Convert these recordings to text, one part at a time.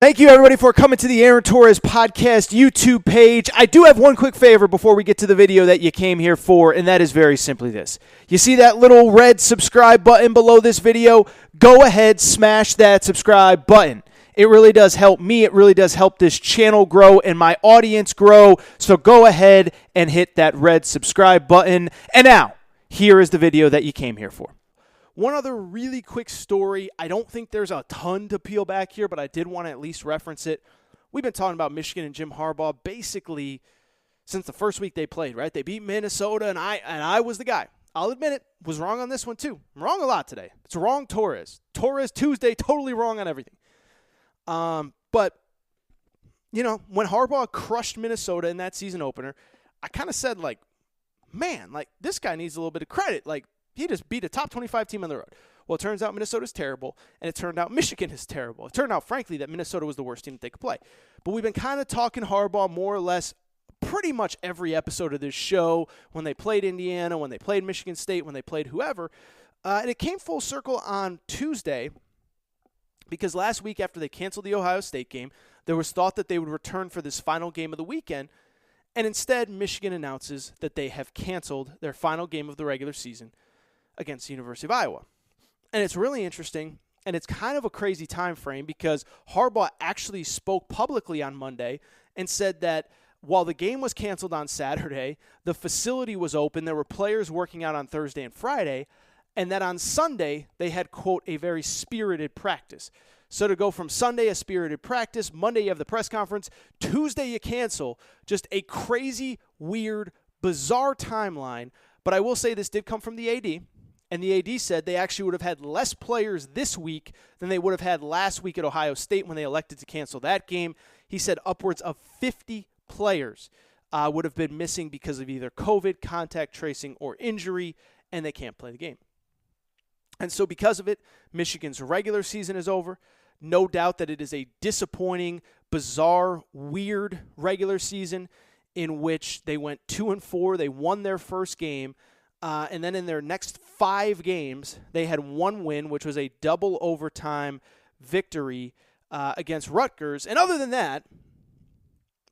Thank you, everybody, for coming to the Aaron Torres Podcast YouTube page. I do have one quick favor before we get to the video that you came here for, and that is very simply this. You see that little red subscribe button below this video? Go ahead, smash that subscribe button. It really does help me. It really does help this channel grow and my audience grow. So go ahead and hit that red subscribe button. And now, here is the video that you came here for. One other really quick story. I don't think there's a ton to peel back here, but I did want to at least reference it. We've been talking about Michigan and Jim Harbaugh basically since the first week they played, right? They beat Minnesota, and I was the guy. I'll admit it, was wrong on this one too. I'm wrong a lot today. It's wrong Torres. Torres Tuesday, totally wrong on everything. But, you know, when Harbaugh crushed Minnesota in that season opener, I kind of said, like, man, like, this guy needs a little bit of credit. Like, he just beat a top 25 team on the road. Well, it turns out Minnesota's terrible, and it turned out Michigan is terrible. It turned out, frankly, that Minnesota was the worst team that they could play. But we've been kind of talking Harbaugh more or less pretty much every episode of this show, when they played Indiana, when they played Michigan State, when they played whoever. And it came full circle on Tuesday because last week after they canceled the Ohio State game, there was thought that they would return for this final game of the weekend. And instead, Michigan announces that they have canceled their final game of the regular season against the University of Iowa. And it's really interesting, and it's kind of a crazy time frame because Harbaugh actually spoke publicly on Monday and said that while the game was canceled on Saturday, the facility was open, there were players working out on Thursday and Friday, and that on Sunday they had, quote, a very spirited practice. So to go from Sunday, a spirited practice, Monday you have the press conference, Tuesday you cancel, just a crazy, weird, bizarre timeline. But I will say this did come from the AD. And the AD said they actually would have had less players this week than they would have had last week at Ohio State when they elected to cancel that game. He said upwards of 50 players would have been missing because of either COVID, contact tracing, or injury, and they can't play the game. And so because of it, Michigan's regular season is over. No doubt that it is a disappointing, bizarre, weird regular season in which they went 2-4. They won their first game. And then in their next 5 games, they had one win, which was a double overtime victory against Rutgers. And other than that,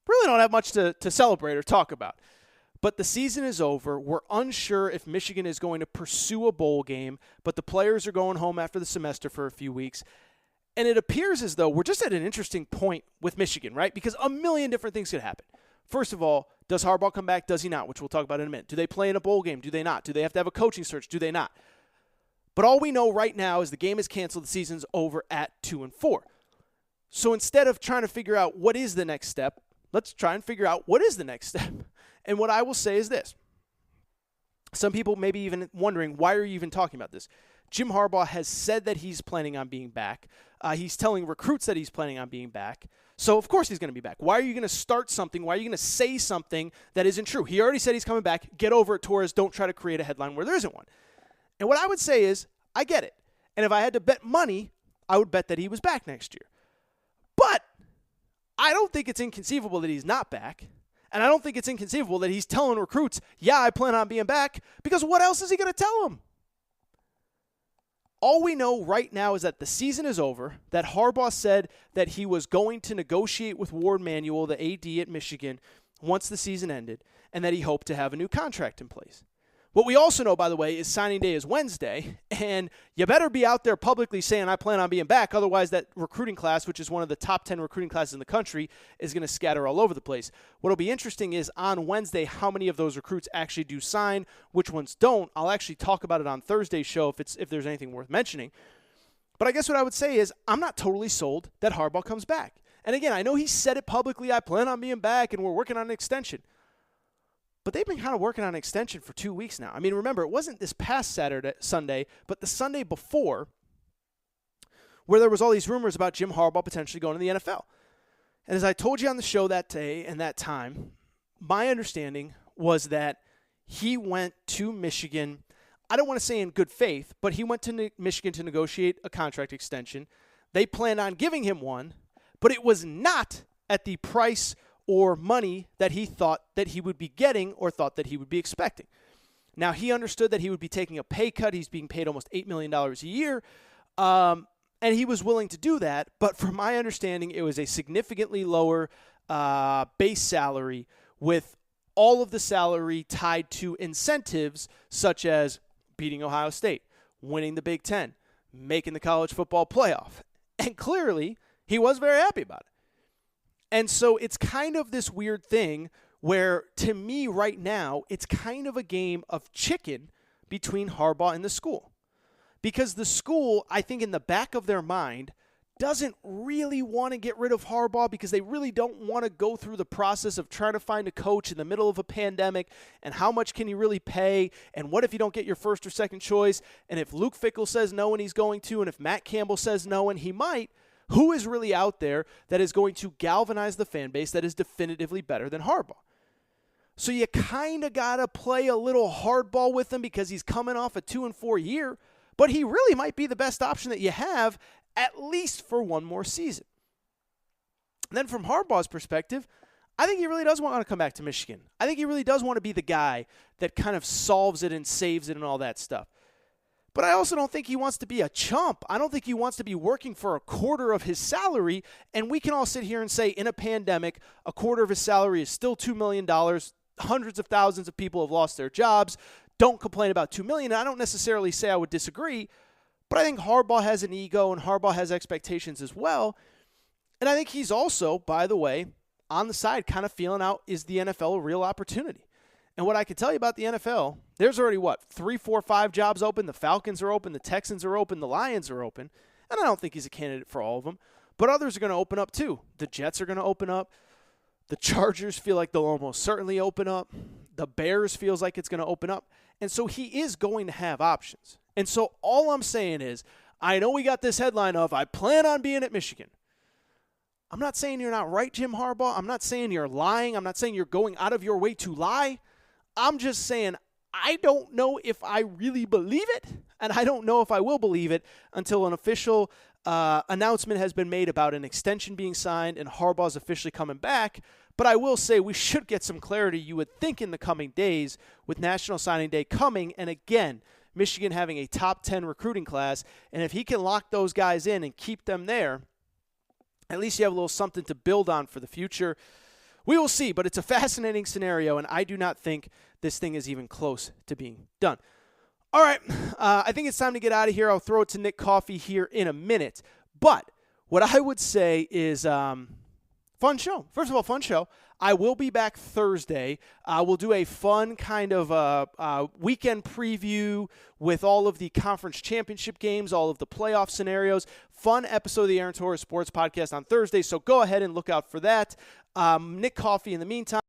really don't have much to celebrate or talk about. But the season is over. We're unsure if Michigan is going to pursue a bowl game, but the players are going home after the semester for a few weeks. And it appears as though we're just at an interesting point with Michigan, right? Because a million different things could happen. First of all, does Harbaugh come back? Does he not? Which we'll talk about in a minute. Do they play in a bowl game? Do they not? Do they have to have a coaching search? Do they not? But all we know right now is the game is canceled. The season's over at 2-4. So instead of trying to figure out what is the next step, let's try and figure out what is the next step. And what I will say is this. Some people may be even wondering, why are you even talking about this? Jim Harbaugh has said that he's planning on being back. He's telling recruits that he's planning on being back. So, of course, he's going to be back. Why are you going to start something? Why are you going to say something that isn't true? He already said he's coming back. Get over it, Torres. Don't try to create a headline where there isn't one. And what I would say is, I get it. And if I had to bet money, I would bet that he was back next year. But I don't think it's inconceivable that he's not back. And I don't think it's inconceivable that he's telling recruits, yeah, I plan on being back, because what else is he going to tell them? All we know right now is that the season is over, that Harbaugh said that he was going to negotiate with Ward Manuel, the AD at Michigan, once the season ended, and that he hoped to have a new contract in place. What we also know, by the way, is signing day is Wednesday, and you better be out there publicly saying, I plan on being back, otherwise that recruiting class, which is one of the top 10 recruiting classes in the country, is going to scatter all over the place. What will be interesting is on Wednesday, how many of those recruits actually do sign, which ones don't. I'll actually talk about it on Thursday's show if there's anything worth mentioning. But I guess what I would say is I'm not totally sold that Harbaugh comes back. And again, I know he said it publicly, I plan on being back, and we're working on an extension. But they've been kind of working on an extension for 2 weeks now. I mean, remember, it wasn't this past Sunday, but the Sunday before, where there was all these rumors about Jim Harbaugh potentially going to the NFL. And as I told you on the show that day and that time, my understanding was that he went to Michigan, I don't want to say in good faith, but he went to Michigan to negotiate a contract extension. They planned on giving him one, but it was not at the price or money that he thought that he would be getting or thought that he would be expecting. Now, he understood that he would be taking a pay cut. He's being paid almost $8 million a year. And he was willing to do that, but from my understanding, it was a significantly lower base salary with all of the salary tied to incentives such as beating Ohio State, winning the Big Ten, making the college football playoff. And clearly, he was very happy about it. And so it's kind of this weird thing where, to me right now, it's kind of a game of chicken between Harbaugh and the school. Because the school, I think in the back of their mind, doesn't really want to get rid of Harbaugh because they really don't want to go through the process of trying to find a coach in the middle of a pandemic and how much can you really pay and what if you don't get your first or second choice and if Luke Fickell says no and he's going to and if Matt Campbell says no and he might, who is really out there that is going to galvanize the fan base that is definitively better than Harbaugh? So you kind of got to play a little hardball with him because he's coming off a 2-4 year, but he really might be the best option that you have at least for one more season. And then from Harbaugh's perspective, I think he really does want to come back to Michigan. I think he really does want to be the guy that kind of solves it and saves it and all that stuff. But I also don't think he wants to be a chump. I don't think he wants to be working for a quarter of his salary, and we can all sit here and say in a pandemic, a quarter of his salary is still $2 million. Hundreds of thousands of people have lost their jobs. Don't complain about $2 million. I don't necessarily say I would disagree, but I think Harbaugh has an ego and Harbaugh has expectations as well. And I think he's also, by the way, on the side kind of feeling out, is the NFL a real opportunity? And what I can tell you about the NFL, there's already, 3, 4, 5 jobs open. The Falcons are open. The Texans are open. The Lions are open. And I don't think he's a candidate for all of them. But others are going to open up too. The Jets are going to open up. The Chargers feel like they'll almost certainly open up. The Bears feels like it's going to open up. And so he is going to have options. And so all I'm saying is, I know we got this headline of, I plan on being at Michigan. I'm not saying you're not right, Jim Harbaugh. I'm not saying you're lying. I'm not saying you're going out of your way to lie. I'm just saying I don't know if I really believe it, and I don't know if I will believe it until an official announcement has been made about an extension being signed and Harbaugh's officially coming back. But I will say we should get some clarity, you would think, in the coming days with National Signing Day coming. And again, Michigan having a top 10 recruiting class. And if he can lock those guys in and keep them there, at least you have a little something to build on for the future. We will see, but it's a fascinating scenario, and I do not think this thing is even close to being done. All right, I think it's time to get out of here. I'll throw it to Nick Coffey here in a minute. But what I would say is fun show. First of all, fun show. I will be back Thursday. We'll do a fun kind of weekend preview with all of the conference championship games, all of the playoff scenarios. Fun episode of the Aaron Torres Sports Podcast on Thursday, so go ahead and look out for that. Nick Coffey in the meantime.